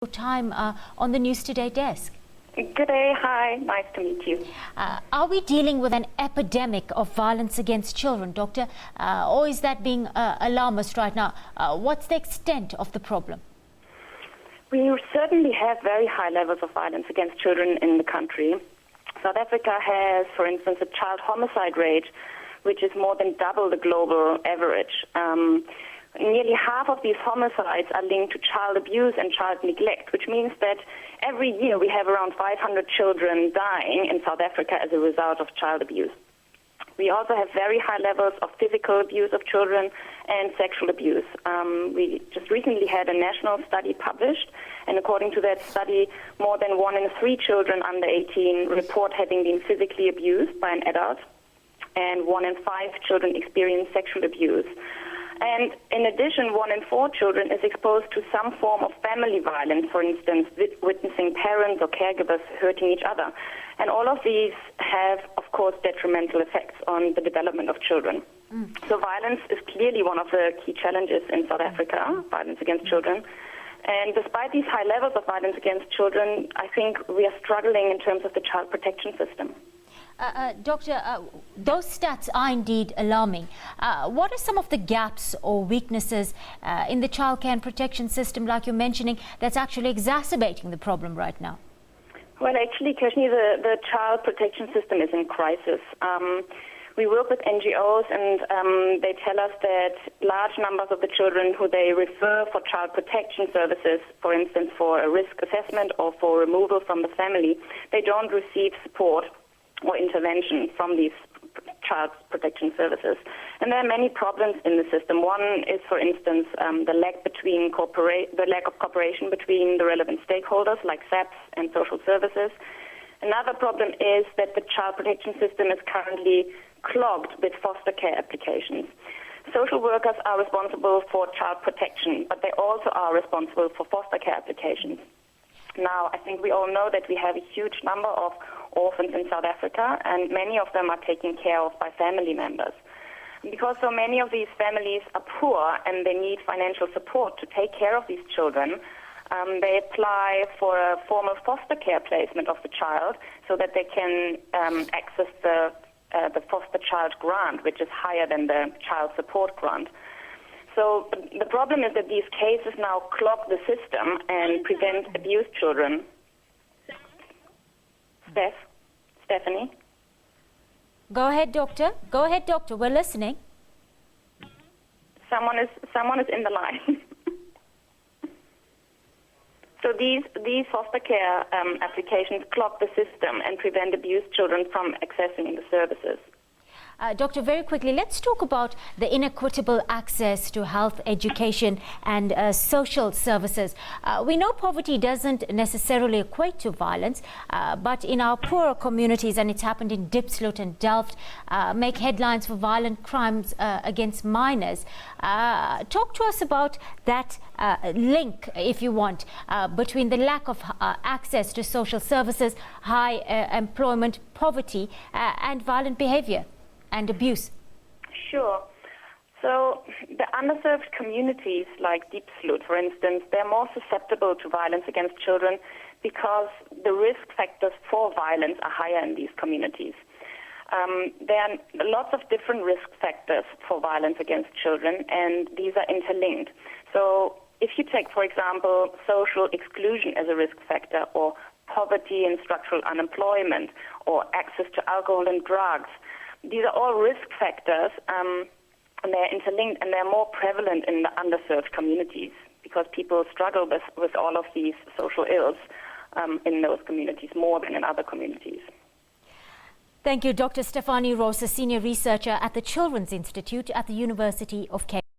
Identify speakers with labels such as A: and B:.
A: Your time on the News Today desk.
B: Good day. Hi. Nice to meet you.
A: Are we dealing with an epidemic of violence against children, Doctor? Or is that being alarmist right now? What's the extent of the problem?
B: We certainly have very high levels of violence against children in the country. South Africa has, for instance, a child homicide rate which is more than double the global average. Nearly half of these homicides are linked to child abuse and child neglect, which means that every year we have around 500 children dying in South Africa as a result of child abuse. We also have very high levels of physical abuse of children and sexual abuse. We just recently had a national study published, and according to that study, more than 1 in 3 children under 18 report having been physically abused by an adult, and 1 in 5 children experience sexual abuse. And in addition, 1 in 4 children is exposed to some form of family violence, for instance, witnessing parents or caregivers hurting each other. And all of these have, of course, detrimental effects on the development of children. So violence is clearly one of the key challenges in South Africa, violence against children. And despite these high levels of violence against children, I think we are struggling in terms of the child protection system.
A: Doctor, those stats are indeed alarming. What are some of the gaps or weaknesses in the child care and protection system, like you're mentioning, that's actually exacerbating the problem right now?
B: Well, actually, Kirshni, the child protection system is in crisis. We work with NGOs, and they tell us that large numbers of the children who they refer for child protection services, for instance, for a risk assessment or for removal from the family, they don't receive support or intervention from these child protection services. And there are many problems in the system. One is, for instance, the lack of cooperation between the relevant stakeholders like SABC and social services. Another problem is that the child protection system is currently clogged with foster care applications. Social workers are responsible for child protection, but they also are responsible for foster care applications. Now, I think we all know that we have a huge number of orphans in South Africa, and many of them are taken care of by family members. Because so many of these families are poor and they need financial support to take care of these children, they apply for a formal foster care placement of the child so that they can access the foster child grant, which is higher than the child support grant. So the problem is that these cases now clog the system and prevent abused children. Stefanie?
A: Go ahead, Doctor. Go ahead, Doctor. We're listening.
B: Someone is in the line. So these foster care applications clog the system and prevent abused children from accessing the services.
A: Doctor, very quickly, let's talk about the inequitable access to health, education and social services. We know poverty doesn't necessarily equate to violence, but in our poorer communities, and it's happened in Diepsloot and Delft, make headlines for violent crimes against minors. Talk to us about that link, if you want, between the lack of access to social services, high employment, poverty and violent behavior and abuse.
B: Sure. So the underserved communities like Diepsloot, for instance, they're more susceptible to violence against children because the risk factors for violence are higher in these communities. There are lots of different risk factors for violence against children, and these are interlinked. So if you take, for example, social exclusion as a risk factor, or poverty and structural unemployment, or access to alcohol and drugs, these are all risk factors, and they're interlinked, and they're more prevalent in the underserved communities because people struggle with all of these social ills in those communities more than in other communities.
A: Thank you, Dr. Stefanie Röhrs, a senior researcher at the Children's Institute at the University of Cape Town.